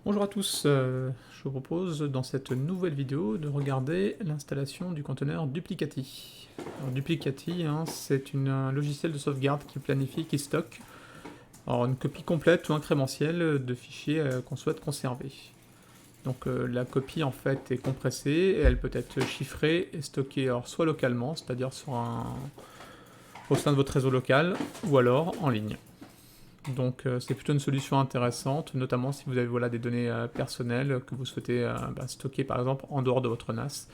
Bonjour à tous, je vous propose dans cette nouvelle vidéo de regarder l'installation du conteneur Duplicati. Alors, Duplicati, c'est un logiciel de sauvegarde qui planifie, qui stocke une copie complète ou incrémentielle de fichiers qu'on souhaite conserver. Donc la copie en fait est compressée et elle peut être chiffrée et stockée soit localement, c'est-à-dire au sein de votre réseau local, ou alors en ligne. Donc c'est plutôt une solution intéressante, notamment si vous avez des données personnelles que vous souhaitez stocker par exemple en dehors de votre NAS.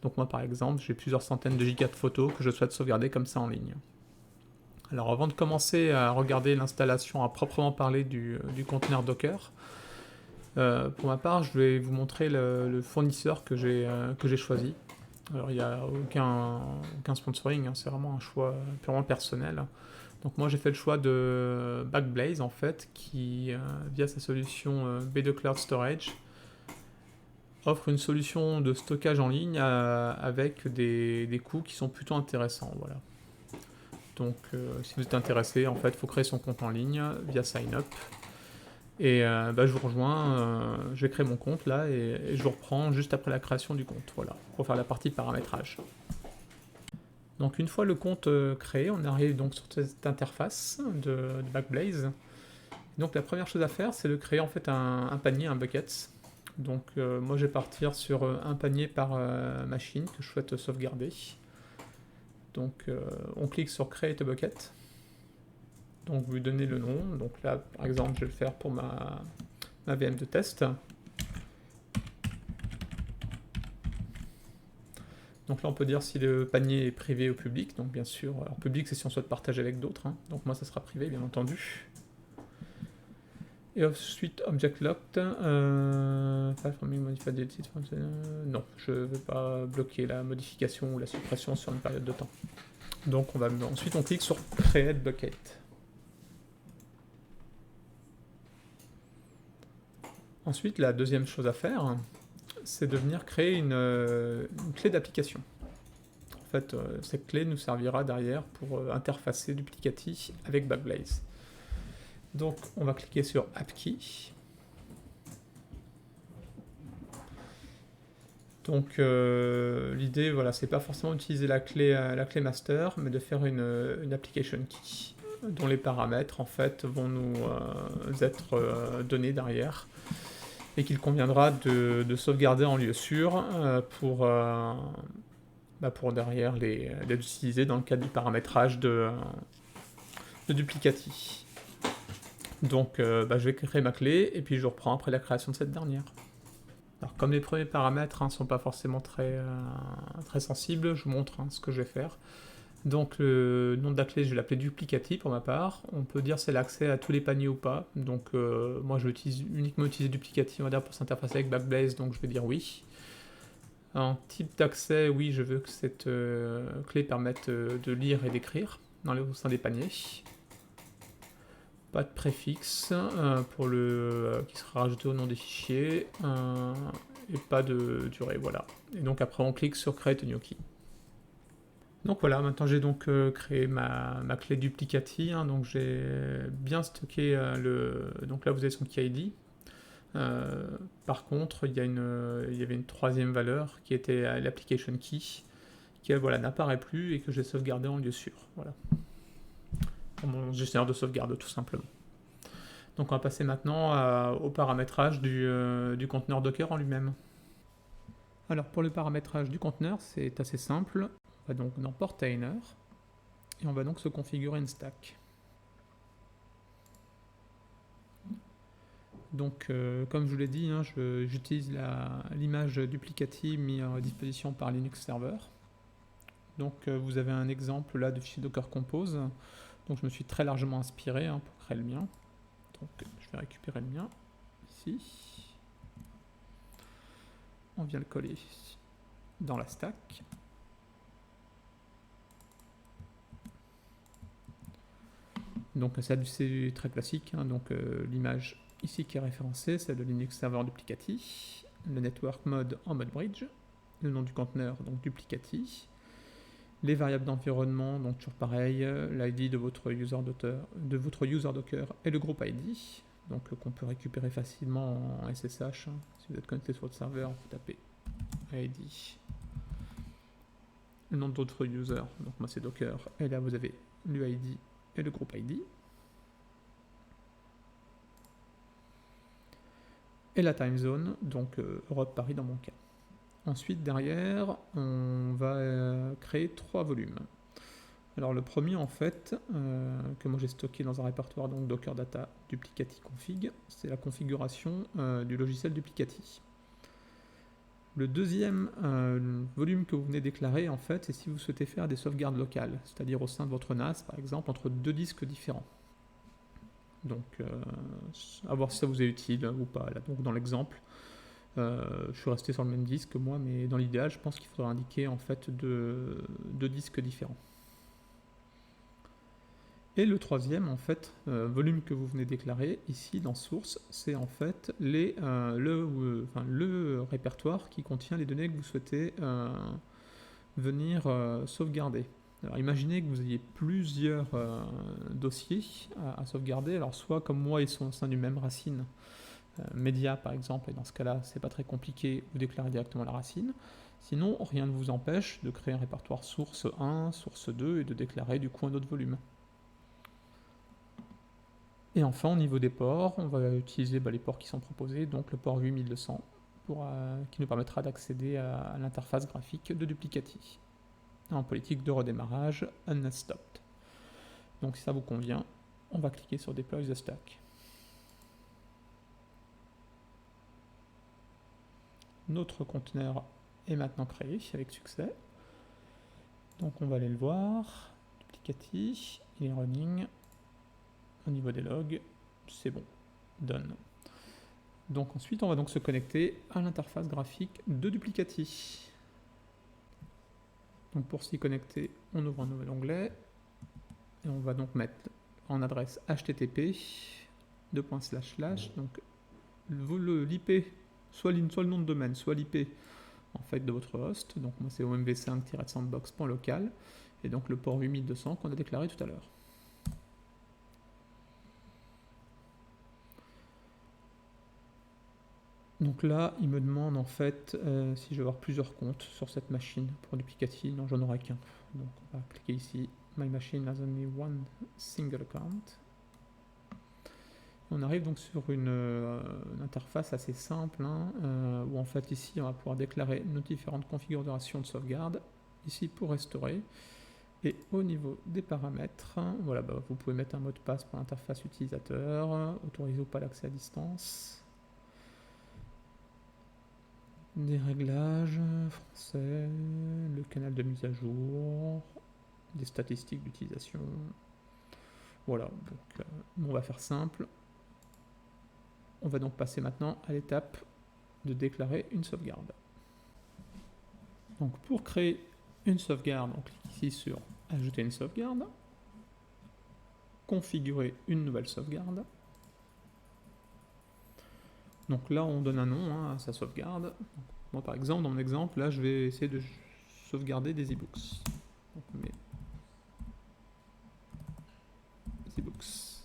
Donc moi par exemple j'ai plusieurs centaines de gigas de photos que je souhaite sauvegarder comme ça en ligne. Alors avant de commencer à regarder l'installation à proprement parler du conteneur Docker, pour ma part je vais vous montrer le fournisseur que j'ai choisi. Alors il n'y a aucun sponsoring, c'est vraiment un choix purement personnel. Donc moi j'ai fait le choix de Backblaze en fait, qui via sa solution B2 Cloud Storage offre une solution de stockage en ligne avec des coûts qui sont plutôt intéressants. Voilà. Donc si vous êtes intéressé, en fait, il faut créer son compte en ligne via Sign Up. Et je vous rejoins, je vais créer mon compte là et je vous reprends juste après la création du compte, voilà, pour faire la partie paramétrage. Donc une fois le compte créé, on arrive donc sur cette interface de Backblaze. Donc la première chose à faire, c'est de créer en fait un panier, un bucket. Donc moi je vais partir sur un panier par machine que je souhaite sauvegarder. Donc on clique sur Create a Bucket. Donc vous lui donnez le nom. Donc là par exemple je vais le faire pour ma VM de test. Donc là on peut dire si le panier est privé ou public. Donc bien sûr, alors public c'est si on souhaite partager avec d'autres. Donc moi ça sera privé bien entendu. Et ensuite, Object Locked, non, je ne vais pas bloquer la modification ou la suppression sur une période de temps. Donc ensuite on clique sur Create Bucket. Ensuite, la deuxième chose à faire, c'est de venir créer une clé d'application. En fait, cette clé nous servira derrière pour interfacer Duplicati avec Backblaze. Donc on va cliquer sur AppKey. Donc l'idée, voilà, c'est pas forcément d'utiliser la clé master, mais de faire une application key, dont les paramètres en fait vont nous être donnés derrière, et qu'il conviendra de sauvegarder en lieu sûr pour derrière les utiliser dans le cadre du paramétrage de Duplicati. Donc je vais créer ma clé et puis je reprends après la création de cette dernière. Alors comme les premiers paramètres ne sont pas forcément très sensibles, je vous montre ce que je vais faire. Donc le nom de la clé, je vais l'appeler Duplicati pour ma part. On peut dire c'est l'accès à tous les paniers ou pas. Donc moi je vais uniquement utiliser Duplicati, on va dire, pour s'interfacer avec Backblaze, donc je vais dire oui. En type d'accès, oui, je veux que cette clé permette de lire et d'écrire au sein des paniers. Pas de préfixe pour qui sera rajouté au nom des fichiers, et pas de durée, voilà. Et donc après on clique sur Create a New Key. Donc voilà, maintenant j'ai donc créé ma clé Duplicati, donc j'ai bien stocké donc là vous avez son key ID. Par contre, il y avait une troisième valeur qui était l'application key, qui voilà, n'apparaît plus et que j'ai sauvegardé en lieu sûr. Voilà. Mon gestionnaire de sauvegarde tout simplement. Donc on va passer maintenant au paramétrage du conteneur Docker en lui-même. Alors pour le paramétrage du conteneur, c'est assez simple. On va donc dans Portainer et on va donc se configurer une stack. Donc comme je vous l'ai dit, j'utilise l'image Duplicati mise à disposition par Linux Server. Donc vous avez un exemple là de fichier Docker Compose. Donc je me suis très largement inspiré pour créer le mien. Donc je vais récupérer le mien ici. On vient le coller dans la stack. Donc c'est très classique, donc l'image ici qui est référencée, c'est de Linux Server Duplicati, le network mode en mode bridge, le nom du conteneur, donc Duplicati, les variables d'environnement, donc toujours pareil, l'ID de votre user Docker et le groupe ID. donc qu'on peut récupérer facilement en SSH. Si vous êtes connecté sur le serveur, vous tapez ID, le nom de votre user, donc moi c'est Docker, et là vous avez l'UID et le groupe ID. Et la time zone, donc Europe-Paris dans mon cas. Ensuite, derrière, on va créer 3 volumes. Alors le premier, en fait, que moi j'ai stocké dans un répertoire, donc Docker Data Duplicati Config, c'est la configuration du logiciel Duplicati. Le deuxième volume que vous venez déclarer, en fait, c'est si vous souhaitez faire des sauvegardes locales, c'est-à-dire au sein de votre NAS, par exemple, entre 2 disques différents. Donc, à voir si ça vous est utile ou pas. Là, donc, dans l'exemple, je suis resté sur le même disque, moi, mais dans l'idéal, je pense qu'il faudra indiquer, en fait, 2 disques différents. Et le troisième, en fait, volume que vous venez déclarer ici dans Source, c'est en fait le répertoire qui contient les données que vous souhaitez venir sauvegarder. Alors imaginez que vous ayez plusieurs dossiers à sauvegarder, alors soit comme moi ils sont au sein du même racine, média par exemple, et dans ce cas-là c'est pas très compliqué, vous déclarez directement la racine. Sinon rien ne vous empêche de créer un répertoire source 1, source 2 et de déclarer du coup un autre volume. Et enfin, au niveau des ports, on va utiliser les ports qui sont proposés, donc le port 8200, qui nous permettra d'accéder à l'interface graphique de Duplicati, en politique de redémarrage unstopped. Donc si ça vous convient, on va cliquer sur Deploy the stack. Notre conteneur est maintenant créé avec succès. Donc on va aller le voir. Duplicati, il est running. Au niveau des logs, c'est bon, done. Donc ensuite, on va donc se connecter à l'interface graphique de Duplicati. Donc pour s'y connecter, on ouvre un nouvel onglet et on va donc mettre en adresse HTTP donc l'IP, soit le nom de domaine, soit l'IP en fait de votre host. Donc moi c'est omv5-sandbox.local et donc le port 8200 qu'on a déclaré tout à l'heure. Donc là, il me demande en fait si je vais avoir plusieurs comptes sur cette machine pour Duplicati. Non, j'en aurai qu'un. Donc on va cliquer ici, My machine has only one single account. On arrive donc sur une interface assez simple, où en fait ici on va pouvoir déclarer nos différentes configurations de sauvegarde. Ici pour restaurer. Et au niveau des paramètres, voilà, vous pouvez mettre un mot de passe pour l'interface utilisateur, autoriser ou pas l'accès à distance. Des réglages, français, le canal de mise à jour, des statistiques d'utilisation. Voilà, donc on va faire simple. On va donc passer maintenant à l'étape de déclarer une sauvegarde. Donc pour créer une sauvegarde, on clique ici sur Ajouter une sauvegarde, configurer une nouvelle sauvegarde. Donc là, on donne un nom à sa sauvegarde. Donc, moi, par exemple, dans mon exemple, là, je vais essayer de sauvegarder des e-books. Donc, on met e-books.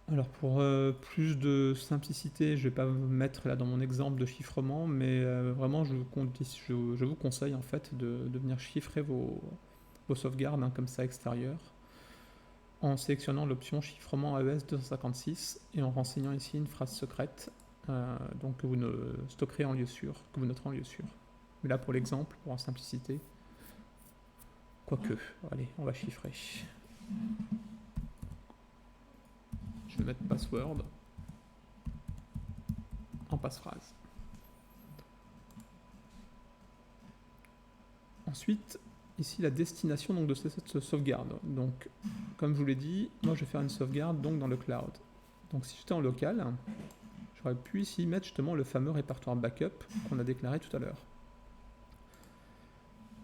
Alors, pour plus de simplicité, je ne vais pas vous mettre là dans mon exemple de chiffrement, mais vraiment, je vous conseille en fait de venir chiffrer vos sauvegardes comme ça extérieures, en sélectionnant l'option chiffrement AES 256 et en renseignant ici une phrase secrète donc que vous stockerez en lieu sûr, que vous noterez en lieu sûr. Mais là pour l'exemple, pour en simplicité, quoique, allez, on va chiffrer. Je vais mettre password en passphrase. Ensuite, ici la destination donc, de cette sauvegarde. Donc, comme je vous l'ai dit, moi je vais faire une sauvegarde donc, dans le cloud. Donc si j'étais en local, j'aurais pu ici mettre justement le fameux répertoire backup qu'on a déclaré tout à l'heure.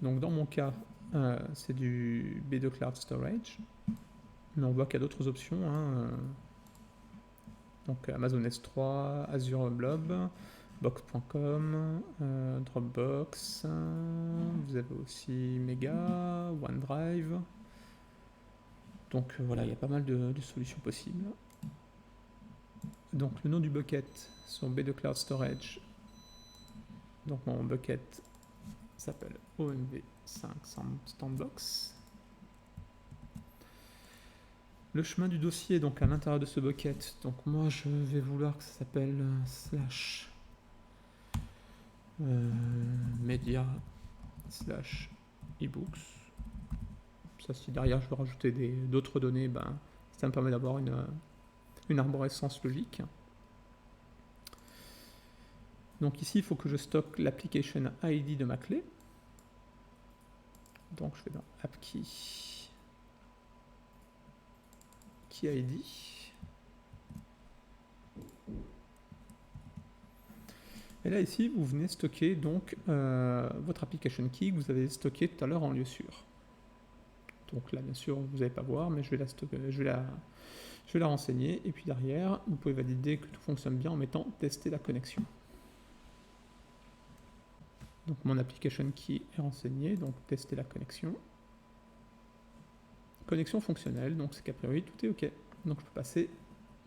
Donc dans mon cas, c'est du B2 Cloud Storage, mais on voit qu'il y a d'autres options. Donc Amazon S3, Azure Blob, Box.com, Dropbox, vous avez aussi Mega, OneDrive. Donc voilà, il y a pas mal de solutions possibles. Donc le nom du bucket sur B2 Cloud Storage. Donc mon bucket s'appelle OMV5 Sandbox. Le chemin du dossier, donc à l'intérieur de ce bucket, donc moi je vais vouloir que ça s'appelle slash media slash ebooks. Ça, si derrière je veux rajouter d'autres données, ben, ça me permet d'avoir une arborescence logique. Donc ici, il faut que je stocke l'application ID de ma clé. Donc je vais dans app key ID. Et là ici, vous venez stocker donc votre application key que vous avez stocké tout à l'heure en lieu sûr. Donc là, bien sûr, vous n'allez pas voir, mais je vais la renseigner. Et puis derrière, vous pouvez valider que tout fonctionne bien en mettant tester la connexion. Donc mon application key est renseignée, donc tester la connexion. Connexion fonctionnelle, donc c'est qu'a priori tout est OK. Donc je peux passer,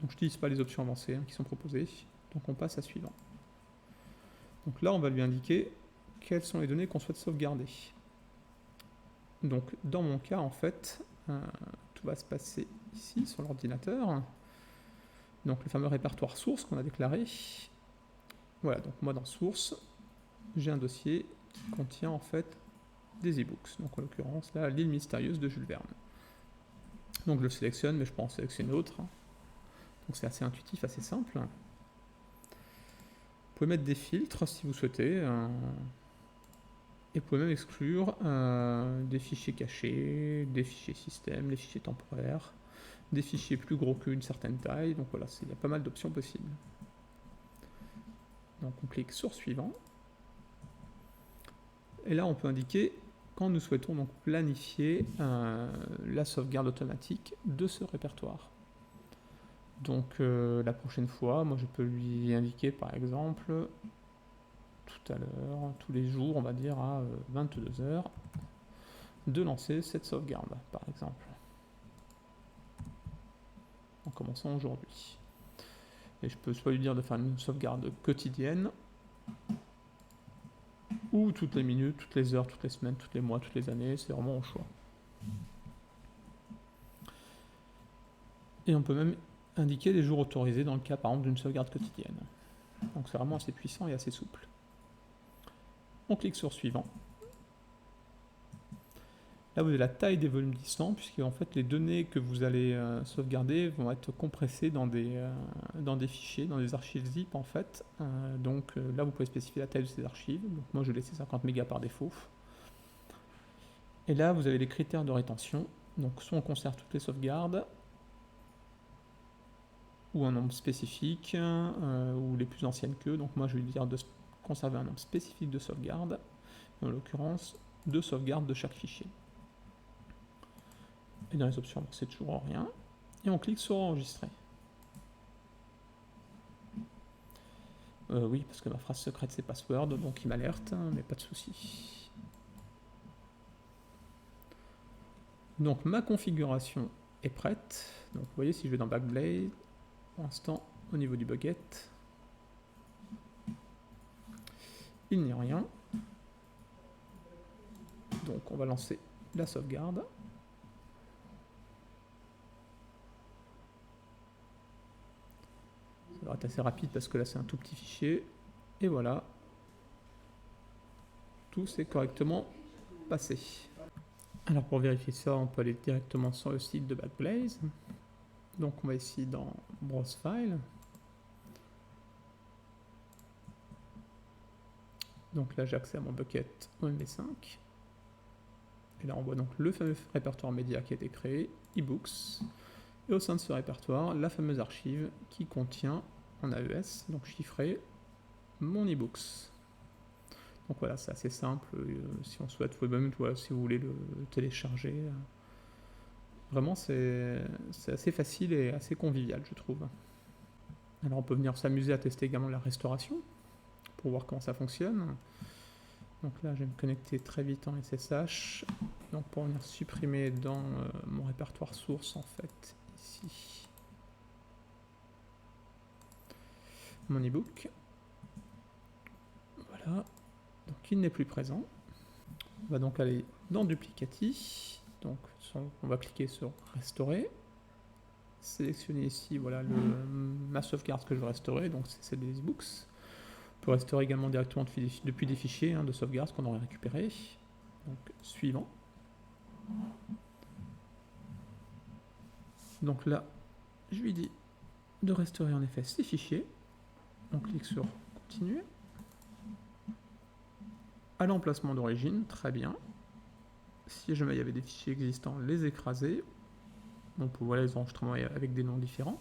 donc je n'utilise pas les options avancées qui sont proposées, donc on passe à suivant. Donc là on va lui indiquer quelles sont les données qu'on souhaite sauvegarder. Donc dans mon cas en fait, tout va se passer ici sur l'ordinateur. Donc le fameux répertoire source qu'on a déclaré. Voilà, donc moi dans source, j'ai un dossier qui contient en fait des ebooks. Donc en l'occurrence là, l'île mystérieuse de Jules Verne. Donc je le sélectionne, mais je peux en sélectionner d'autres. Donc c'est assez intuitif, assez simple. Vous pouvez mettre des filtres si vous souhaitez. Et vous pouvez même exclure des fichiers cachés, des fichiers système, des fichiers temporaires, des fichiers plus gros qu'une certaine taille. Donc voilà, il y a pas mal d'options possibles. Donc on clique sur suivant. Et là on peut indiquer quand nous souhaitons donc planifier la sauvegarde automatique de ce répertoire. Donc la prochaine fois, moi je peux lui indiquer par exemple tout à l'heure, tous les jours, on va dire à 22 h, de lancer cette sauvegarde par exemple. En commençant aujourd'hui. Et je peux soit lui dire de faire une sauvegarde quotidienne, ou toutes les minutes, toutes les heures, toutes les semaines, tous les mois, toutes les années, c'est vraiment au choix. Et on peut même indiquer les jours autorisés dans le cas par exemple d'une sauvegarde quotidienne. Donc c'est vraiment assez puissant et assez souple. On clique sur suivant. Là vous avez la taille des volumes distants, puisque en fait les données que vous allez sauvegarder vont être compressées dans des fichiers, dans des archives zip en fait. Donc là vous pouvez spécifier la taille de ces archives. Donc moi je vais laisser 50 mégas par défaut. Et là vous avez les critères de rétention. Donc soit on conserve toutes les sauvegardes, ou un nombre spécifique, ou les plus anciennes que. Donc moi je vais lui dire de conserver un nombre spécifique de sauvegarde, et en l'occurrence 2 sauvegardes de chaque fichier. Et dans les options, c'est toujours rien. Et on clique sur enregistrer. Oui, parce que ma phrase secrète c'est password, donc il m'alerte, mais pas de souci. Donc ma configuration est prête. Donc vous voyez, si je vais dans Backblaze, pour l'instant, au niveau du bucket, il n'y a rien. Donc on va lancer la sauvegarde. Ça va être assez rapide parce que là c'est un tout petit fichier. Et voilà. Tout s'est correctement passé. Alors pour vérifier ça, on peut aller directement sur le site de Backblaze. Donc on va ici dans Browse File. Donc là j'ai accès à mon bucket OMV5. Et là on voit donc le fameux répertoire média qui a été créé, ebooks. Et au sein de ce répertoire, la fameuse archive qui contient en AES, donc chiffré, mon ebooks. Donc voilà, c'est assez simple. Si on souhaite, vous pouvez même, si vous voulez le télécharger. Vraiment, c'est assez facile et assez convivial, je trouve. Alors on peut venir s'amuser à tester également la restauration, pour voir comment ça fonctionne. Donc là, je vais me connecter très vite en SSH. Donc pour venir supprimer dans mon répertoire source, en fait, ici. mon ebook. Voilà, donc il n'est plus présent. On va donc aller dans Duplicati, donc on va cliquer sur Restaurer, sélectionner ici voilà, ma sauvegarde que je veux restaurer, donc c'est celle des ebooks. On peut restaurer également directement depuis des fichiers de sauvegarde qu'on aurait récupérés. Donc suivant. Donc là, je lui dis de restaurer en effet ces fichiers. On clique sur Continuer. À l'emplacement d'origine, très bien. Si jamais il y avait des fichiers existants, les écraser. Donc voilà les enregistrements avec des noms différents.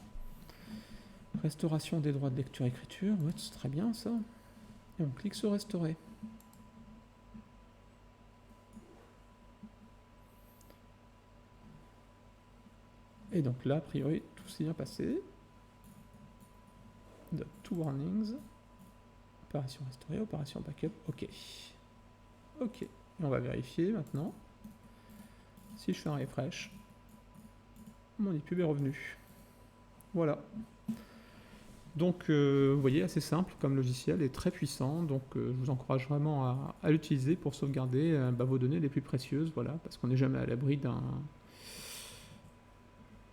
Restauration des droits de lecture-écriture, ouais, c'est très bien ça. Et on clique sur Restaurer. Et donc là, a priori, tout s'est bien passé. Two warnings. Opération restaurée, opération backup, ok. Ok, et on va vérifier maintenant. Si je fais un refresh, mon ePub est revenu. Voilà. Donc, vous voyez, assez simple comme logiciel et très puissant. Donc, je vous encourage vraiment à l'utiliser pour sauvegarder vos données les plus précieuses. Voilà, parce qu'on n'est jamais à l'abri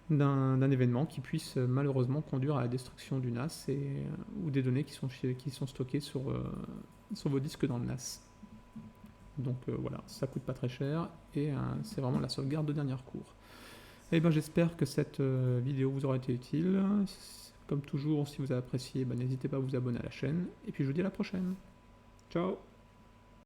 d'un événement qui puisse malheureusement conduire à la destruction du NAS ou des données qui sont stockées sur vos disques dans le NAS. Donc voilà, ça coûte pas très cher et c'est vraiment la sauvegarde de dernier recours. Et ben j'espère que cette vidéo vous aura été utile. Comme toujours, si vous avez apprécié, n'hésitez pas à vous abonner à la chaîne. Et puis je vous dis à la prochaine. Ciao!